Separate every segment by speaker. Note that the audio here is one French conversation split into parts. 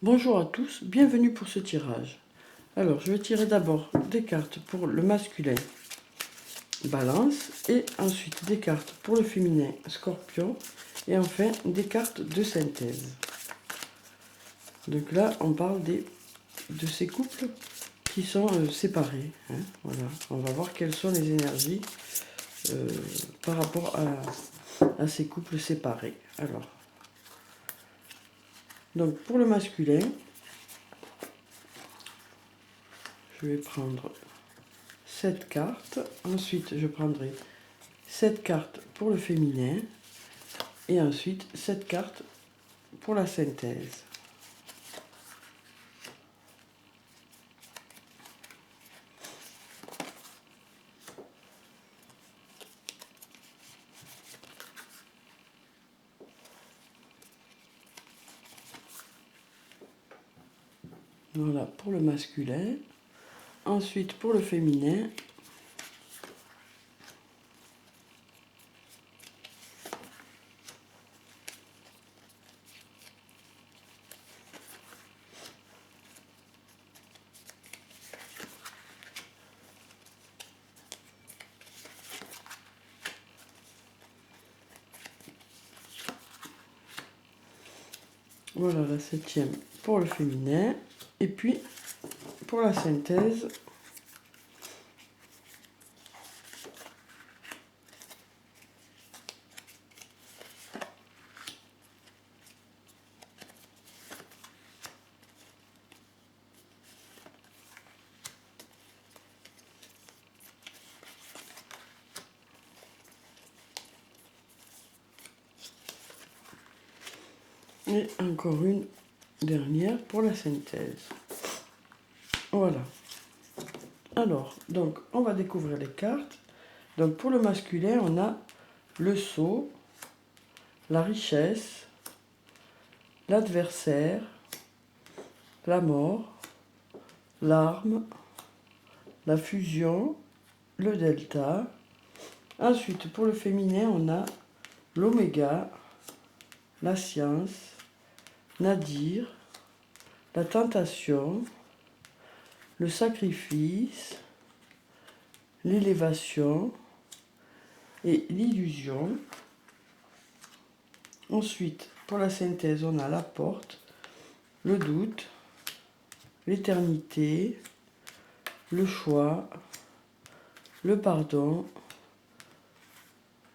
Speaker 1: Bonjour à tous, bienvenue pour ce tirage. Alors, je vais tirer d'abord des cartes pour le masculin, Balance, et ensuite des cartes pour le féminin, Scorpion, et enfin des cartes de synthèse. Donc là, on parle de ces couples qui sont séparés. Voilà, on va voir quelles sont les énergies par rapport à ces couples séparés. Alors, donc pour le masculin, je vais prendre 7 cartes. Ensuite, je prendrai 7 cartes pour le féminin. Et ensuite, 7 cartes pour la synthèse. Voilà pour le masculin. Ensuite, pour le féminin, voilà la 7e pour le féminin. Et puis, pour la synthèse, et encore une dernière pour la synthèse. Voilà. Alors, donc, on va découvrir les cartes. Donc, pour le masculin, on a le sceau, la richesse, l'adversaire, la mort, l'arme, la fusion, le delta. Ensuite, pour le féminin, on a l'oméga, la science, Nadir, la tentation, le sacrifice, l'élévation et l'illusion. Ensuite, pour la synthèse, on a la porte, le doute, l'éternité, le choix, le pardon,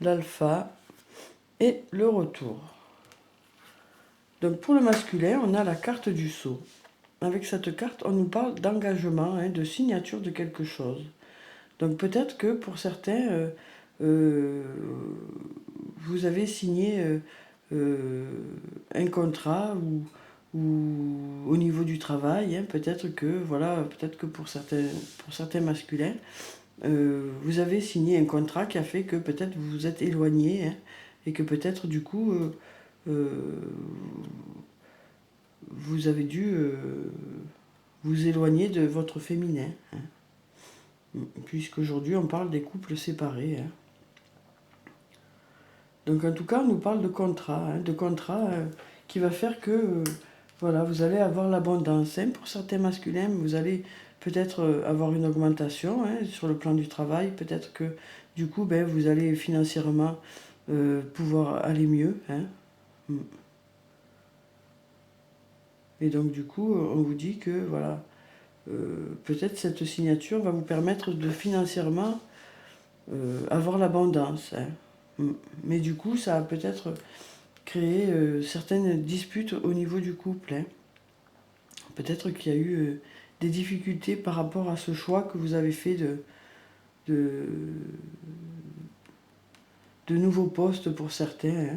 Speaker 1: l'alpha et le retour. Donc pour le masculin, on a la carte du sceau. Avec cette carte, on nous parle d'engagement, de signature de quelque chose. Donc peut-être que pour certains, vous avez signé un contrat ou au niveau du travail. Peut-être que pour certains masculins, vous avez signé un contrat qui a fait que peut-être vous vous êtes éloigné et que peut-être du coup vous avez dû vous éloigner de votre féminin. Puisqu'aujourd'hui on parle des couples séparés. Donc en tout cas on nous parle de contrat qui va faire que voilà, vous allez avoir l'abondance. Pour certains masculins, vous allez peut-être avoir une augmentation sur le plan du travail. Peut-être que du coup vous allez financièrement pouvoir aller mieux. Et donc du coup on vous dit que voilà, peut-être cette signature va vous permettre de financièrement avoir l'abondance. Mais du coup, ça a peut-être créé certaines disputes au niveau du couple. Peut-être qu'il y a eu des difficultés par rapport à ce choix que vous avez fait de, de nouveaux postes pour certains.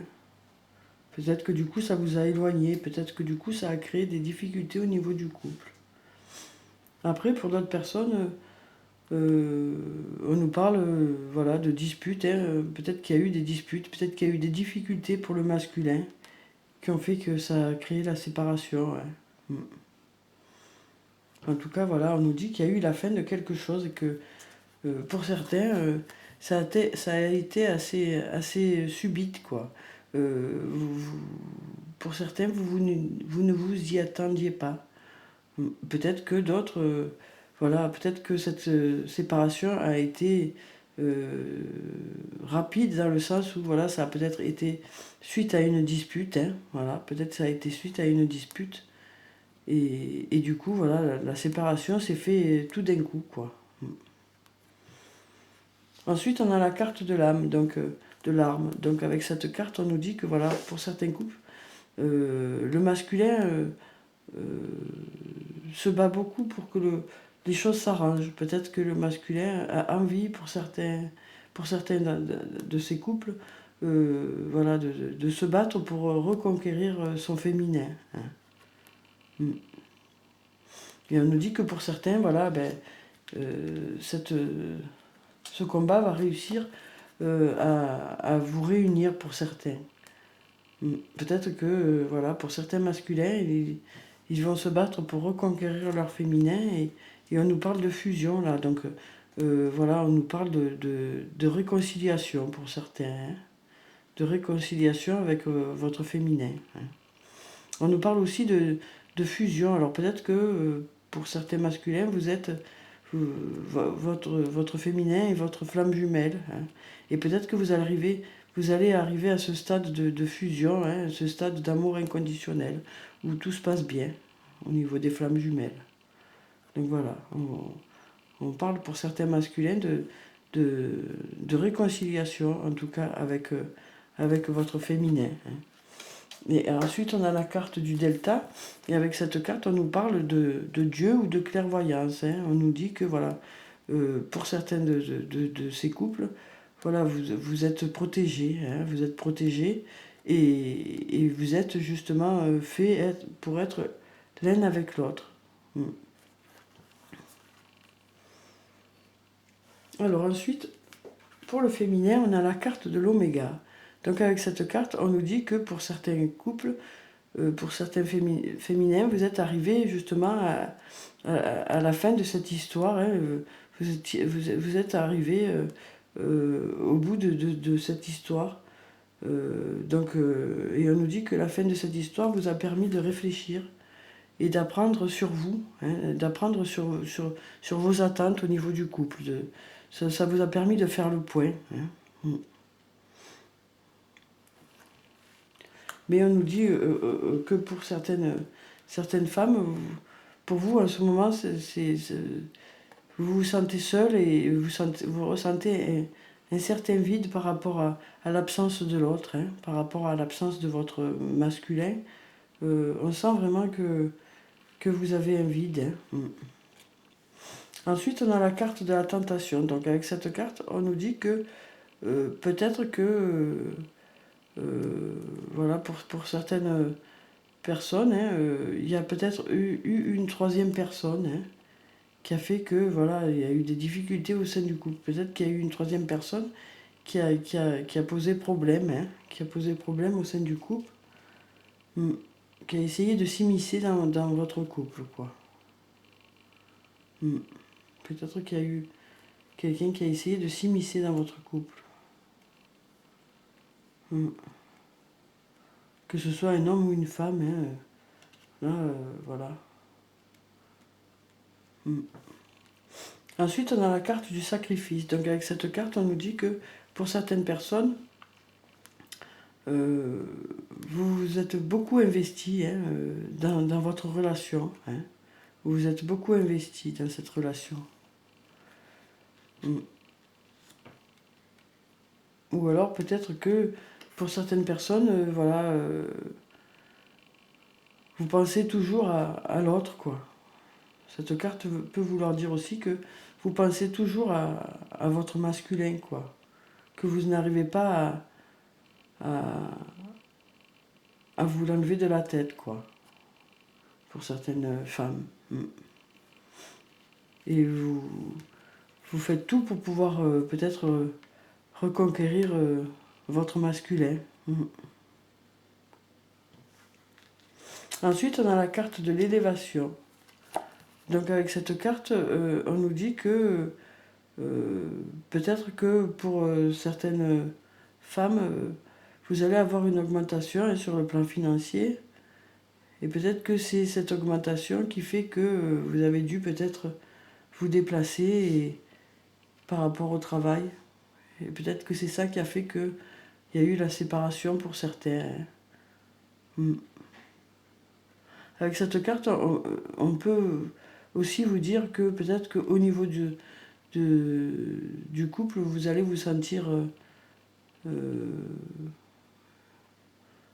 Speaker 1: Peut-être que du coup, ça vous a éloigné. Peut-être que du coup, ça a créé des difficultés au niveau du couple. Après, pour d'autres personnes, on nous parle voilà, de disputes. Peut-être qu'il y a eu des disputes, peut-être qu'il y a eu des difficultés pour le masculin qui ont fait que ça a créé la séparation. En tout cas, voilà, on nous dit qu'il y a eu la fin de quelque chose et que pour certains, ça a été assez subite, quoi. pour certains, vous ne vous y attendiez pas. Peut-être que d'autres, voilà, peut-être que cette séparation a été rapide dans le sens où voilà, ça a peut-être été suite à une dispute, hein, voilà, peut-être ça a été suite à une dispute et du coup voilà, la séparation s'est fait tout d'un coup quoi. Ensuite on a la carte de l'âme, donc de l'arme. Donc avec cette carte on nous dit que voilà, pour certains couples, le masculin se bat beaucoup pour que les choses s'arrangent. Peut-être que le masculin a envie pour certains de ces couples voilà, de se battre pour reconquérir son féminin. Hein. Mm. Et on nous dit que pour certains, voilà, ben, ce combat va réussir à vous réunir pour certains. Peut-être que voilà, pour certains masculins, ils vont se battre pour reconquérir leur féminin et on nous parle de fusion là. Donc voilà, on nous parle de réconciliation pour certains, hein, de réconciliation avec votre féminin. Hein. On nous parle aussi de fusion. Alors peut-être que pour certains masculins, vous êtes votre féminin et votre flamme jumelle. Hein. Et peut-être que vous allez arriver à ce stade de fusion, hein, ce stade d'amour inconditionnel, où tout se passe bien au niveau des flammes jumelles. Donc voilà, on parle pour certains masculins de réconciliation, en tout cas avec votre féminin. Hein. Et ensuite, on a la carte du delta. Et avec cette carte, on nous parle de Dieu ou de clairvoyance. Hein. On nous dit que voilà, pour certains de ces couples, voilà, vous êtes protégés. Hein, vous êtes protégés et vous êtes justement fait pour être l'un avec l'autre. Alors ensuite, pour le féminin, on a la carte de l'oméga. Donc avec cette carte, on nous dit que pour certains couples, pour certains féminins, vous êtes arrivés justement à la fin de cette histoire. Hein, vous êtes arrivés au bout de cette histoire. Et on nous dit que la fin de cette histoire vous a permis de réfléchir et d'apprendre sur vous, hein, d'apprendre sur vos attentes au niveau du couple. Ça vous a permis de faire le point. Hein. Mais on nous dit que pour certaines femmes, pour vous, en ce moment, vous vous sentez seul et vous ressentez un certain vide par rapport à l'absence de l'autre, hein, par rapport à l'absence de votre masculin. On sent vraiment que vous avez un vide. Hein. Ensuite, on a la carte de la tentation. Donc avec cette carte, on nous dit que peut-être que voilà, pour certaines personnes, hein, il y a peut-être eu une troisième personne, hein, qui a fait que voilà, il y a eu des difficultés au sein du couple. Peut-être qu'il y a eu une troisième personne qui a posé problème, hein, qui a posé problème au sein du couple, qui a essayé de s'immiscer dans votre couple, quoi. Peut-être qu'il y a eu quelqu'un qui a essayé de s'immiscer dans votre couple. Que ce soit un homme ou une femme, hein, là, voilà. Ensuite, on a la carte du sacrifice. Donc avec cette carte, on nous dit que pour certaines personnes, vous vous êtes beaucoup investi, hein, dans votre relation. Hein. Vous vous êtes beaucoup investi dans cette relation. Ou alors peut-être que pour certaines personnes, voilà, vous pensez toujours à l'autre, quoi. Cette carte peut vouloir dire aussi que vous pensez toujours à votre masculin, quoi. Que vous n'arrivez pas à vous l'enlever de la tête, quoi. Pour certaines femmes. Et vous faites tout pour pouvoir peut-être reconquérir votre masculin. Ensuite, on a la carte de l'élévation. Donc avec cette carte, on nous dit que peut-être que pour certaines femmes, vous allez avoir une augmentation hein, sur le plan financier. Et peut-être que c'est cette augmentation qui fait que vous avez dû peut-être vous déplacer par rapport au travail. Et peut-être que c'est ça qui a fait qu'il y a eu la séparation pour certains. Avec cette carte, on peut aussi vous dire que peut-être qu'au niveau du couple, vous allez vous sentir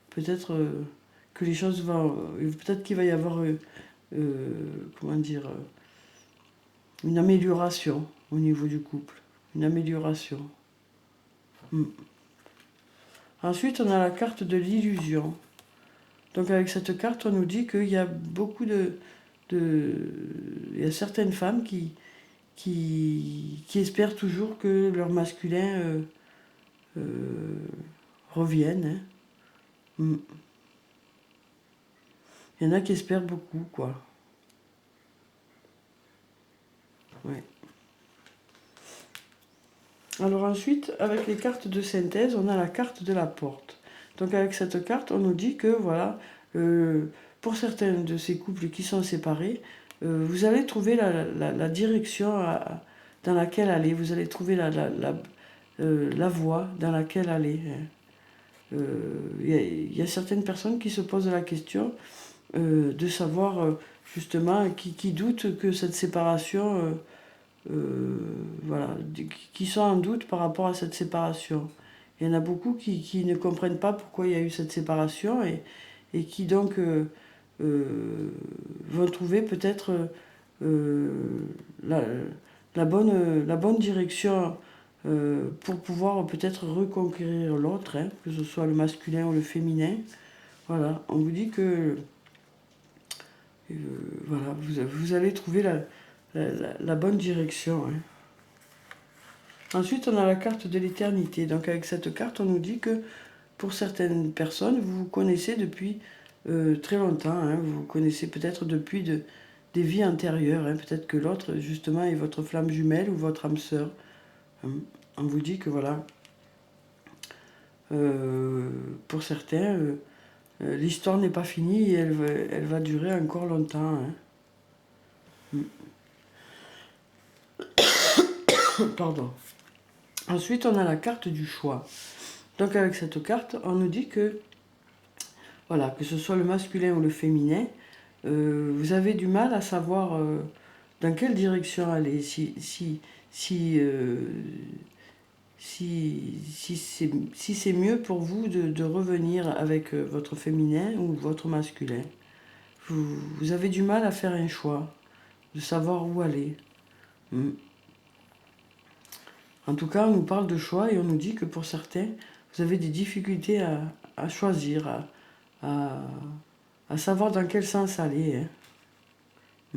Speaker 1: peut-être que les choses vont... Peut-être qu'il va y avoir, comment dire, une amélioration au niveau du couple. Une amélioration. Ensuite, on a la carte de l'illusion. Donc avec cette carte, on nous dit qu'il y a beaucoup il y a certaines femmes qui espèrent toujours que leur masculin revienne. Hein. Il y en a qui espèrent beaucoup, quoi. Ouais. Alors ensuite, avec les cartes de synthèse, on a la carte de la porte. Donc avec cette carte, on nous dit que voilà, pour certains de ces couples qui sont séparés, vous allez trouver la direction dans laquelle aller. Vous allez trouver la voie dans laquelle aller. Il y a certaines personnes qui se posent la question de savoir justement qui doutent que cette séparation, voilà, qui sont en doute par rapport à cette séparation. Il y en a beaucoup qui ne comprennent pas pourquoi il y a eu cette séparation et qui donc vont trouver peut-être la bonne direction pour pouvoir peut-être reconquérir l'autre, hein, que ce soit le masculin ou le féminin. Voilà, on vous dit que voilà, vous allez trouver la bonne direction. Hein. Ensuite, on a la carte de l'éternité. Donc avec cette carte, on nous dit que pour certaines personnes, vous vous connaissez depuis très longtemps. Hein. Vous vous connaissez peut-être depuis des vies antérieures. Hein. Peut-être que l'autre, justement, est votre flamme jumelle ou votre âme sœur. On vous dit que voilà, pour certains, l'histoire n'est pas finie et elle va durer encore longtemps. Hein. Pardon. Ensuite, on a la carte du choix. Donc avec cette carte, on nous dit que, voilà, que ce soit le masculin ou le féminin, vous avez du mal à savoir dans quelle direction aller. Si c'est mieux pour vous de revenir avec votre féminin ou votre masculin. Vous avez du mal à faire un choix, de savoir où aller. En tout cas, on nous parle de choix et on nous dit que pour certains, vous avez des difficultés à choisir, à savoir dans quel sens aller.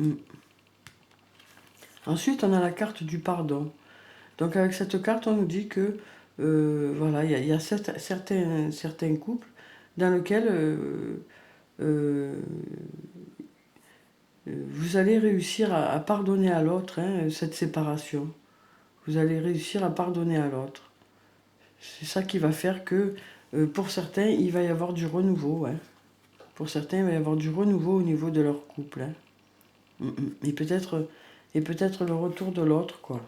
Speaker 1: Hein. Ensuite, on a la carte du pardon. Donc avec cette carte, on nous dit que voilà, il y a certains couples dans lesquels vous allez réussir à pardonner à l'autre hein, cette séparation. Vous allez réussir à pardonner à l'autre. C'est ça qui va faire que, pour certains, il va y avoir du renouveau. Hein. Pour certains, il va y avoir du renouveau au niveau de leur couple. Hein. Et peut-être le retour de l'autre, quoi.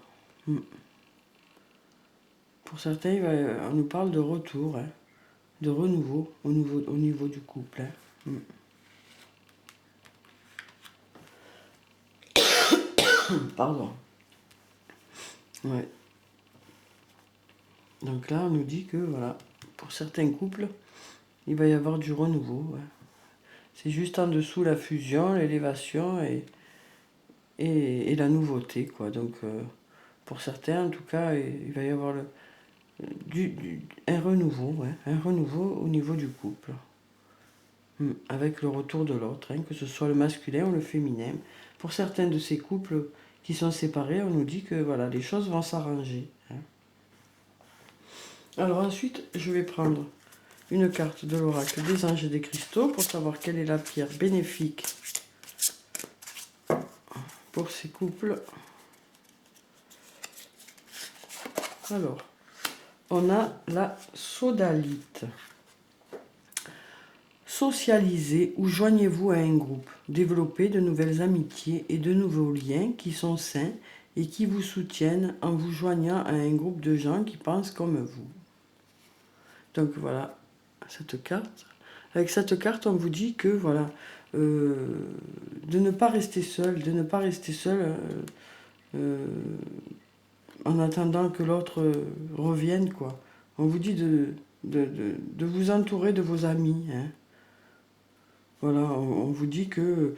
Speaker 1: Pour certains, on nous parle de retour, hein, de renouveau au niveau du couple. Hein. Pardon. Ouais. Donc là, on nous dit que, voilà, pour certains couples, il va y avoir du renouveau. Ouais. C'est juste en dessous la fusion, l'élévation et la nouveauté, quoi. Donc, pour certains, en tout cas, il va y avoir un renouveau, ouais, un renouveau au niveau du couple. Avec le retour de l'autre, hein, que ce soit le masculin ou le féminin. Pour certains de ces couples qui sont séparés, on nous dit que voilà, les choses vont s'arranger. Hein. Alors ensuite, je vais prendre une carte de l'oracle des anges et des cristaux pour savoir quelle est la pierre bénéfique pour ces couples. Alors, on a la sodalite. socialisez ou joignez-vous à un groupe. Développez de nouvelles amitiés et de nouveaux liens qui sont sains et qui vous soutiennent en vous joignant à un groupe de gens qui pensent comme vous. Donc voilà cette carte. Avec cette carte, on vous dit que voilà, de ne pas rester seul, en attendant que l'autre revienne, quoi. On vous dit de vous entourer de vos amis, hein. Voilà, on vous dit que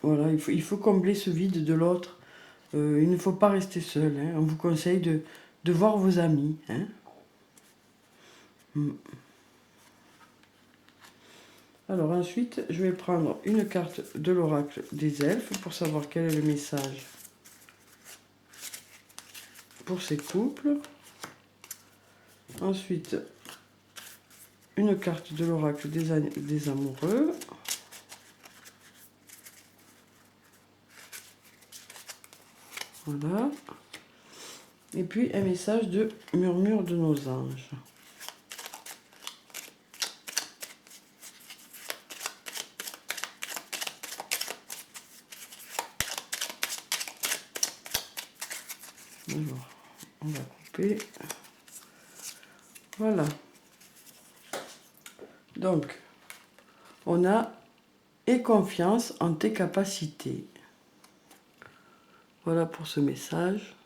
Speaker 1: voilà, il faut combler ce vide de l'autre. Il ne faut pas rester seul, hein. On vous conseille de voir vos amis, hein. Alors ensuite, je vais prendre une carte de l'oracle des elfes pour savoir quel est le message pour ces couples. Ensuite, une carte de l'oracle des amoureux. Voilà. Et puis un message de murmure de nos anges. Alors, on va couper. Voilà. Donc, on a « Aie confiance en tes capacités ». Voilà pour ce message.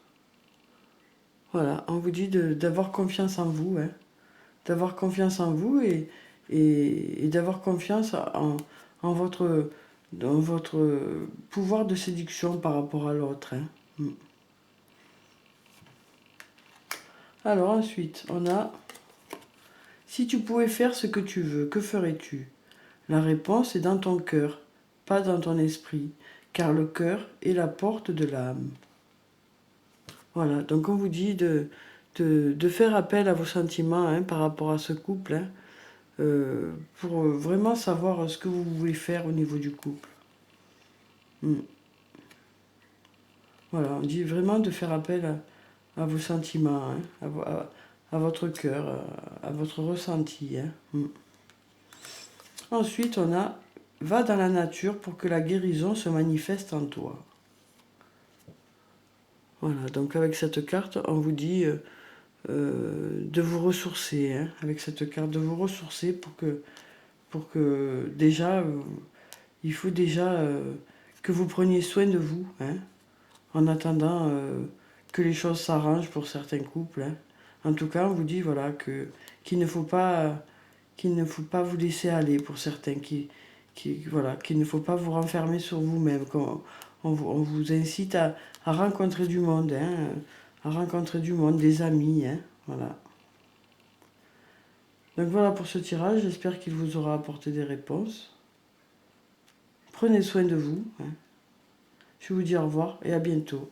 Speaker 1: Voilà, on vous dit d'avoir confiance en vous, hein. D'avoir confiance en vous et d'avoir confiance en votre, dans votre pouvoir de séduction par rapport à l'autre, hein. Alors ensuite, on a « Si tu pouvais faire ce que tu veux, que ferais-tu » La réponse est dans ton cœur, pas dans ton esprit, car le cœur est la porte de l'âme. Voilà, donc on vous dit de faire appel à vos sentiments, hein, par rapport à ce couple, hein, pour vraiment savoir ce que vous voulez faire au niveau du couple. Voilà, on dit vraiment de faire appel à vos sentiments, hein, à votre cœur, à votre ressenti, hein. Ensuite, on a « Va dans la nature pour que la guérison se manifeste en toi ». Voilà, donc avec cette carte, on vous dit de vous ressourcer, hein, avec cette carte, de vous ressourcer pour que déjà, il faut déjà que vous preniez soin de vous, hein, en attendant que les choses s'arrangent pour certains couples, hein. En tout cas, on vous dit voilà, qu'il ne faut pas vous laisser aller pour certains, voilà, qu'il ne faut pas vous renfermer sur vous-même. On vous incite à rencontrer du monde, hein, à rencontrer du monde, des amis, hein, voilà. Donc voilà pour ce tirage, j'espère qu'il vous aura apporté des réponses. Prenez soin de vous, hein. Je vous dis au revoir et à bientôt.